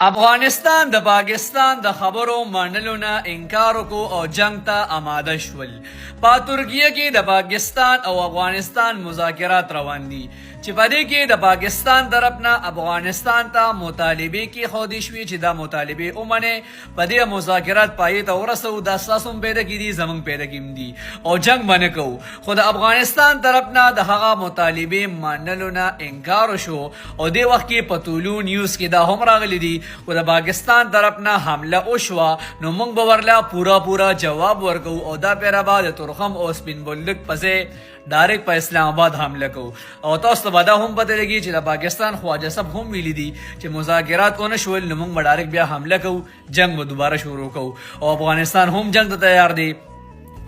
افغانستان د پاکستان د خبرو منلو نه انکار وکړو او جنگ ته آماده شول. په ترکیه کې د پاکستان او افغانستان مذاکرات روان دي چې په دې کې د پاکستان طرف نه افغانستان ته مطالبه کې خودي شوي چې دا مطالبه ومنه په دې مذاکرات پای ته ورسو د اساسوم پیدا کړي زمنګ پیدا کېم دي او جنگ باندې کو خو د افغانستان طرف نه د هغه مطالبه منلو نه انکار شو او د وخت کې په ټولو نیوز کې دا هم راغلي دي او د پاکستان طرف نه حمله وشوه نو موږ به ورله پورا جواب ورکو او دا پیره بعد ترخم او سپین بولک پسې ډایرکټ په اسلام آباد حمله کو او تاسو ته دا هم پته لګي چې د پاکستان خواجه صاحب هم ویلي دي چې مذاکرات ونه شول نو موږ به ډایرکټ بیا حمله کو جنگ به دوباره شروع کو او افغانستان هم جنگ ته تیار دی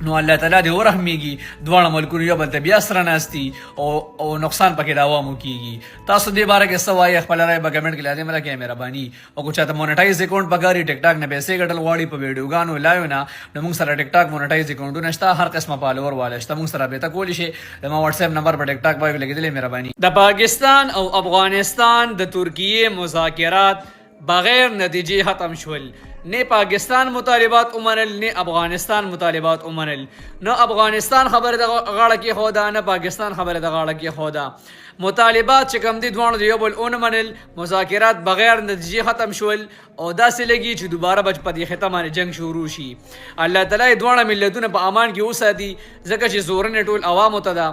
نو الله تعالی دې ورحمېږي دواړه ملکونه یو بل ته بیا سره ناستي او نقصان پکې د عوامو کېږي. تاسو دې باره کې څه وایي خپله رایه به کمنټ کې لازم راکړئ مهرباني او که چاته مونیټایز اکاونټ پکاري ټیک ټاک نه پیسې ګټل غواړي په ویډیوګانو لایو نه نو موږ سره ټیک ټاک مونیټایز اکاونټونه شته هر قسمه فالوور والا شته موږ سره رابطه کولی شي زما واتساپ نمبر په ټیک ټاک باندې لګېدلی مهرباني. د پاکستان او افغانستان د ترکیې مذاکرات بغیر نتیجې ختم شول. نه پاکستان مطالبات ومنل نه افغانستان مطالبات ومنل. نه افغانستان خبره د غاړه کې خودا نه پاکستان خبره د غاړه کې خودا. مطالبات چې کوم دي دوه د یو بل اون منل مذاکرات بغیر نتیجې ختم شول او داسې لګي چې دوباره بچ په دې ختمه جنگ شروع شي. الله تعالی دوه ملتونه په امان کې وساتي ځکه چې زورن ټول عوامو ته دا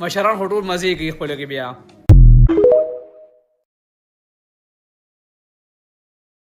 مشران ټول مزه کوي خپل کې بیا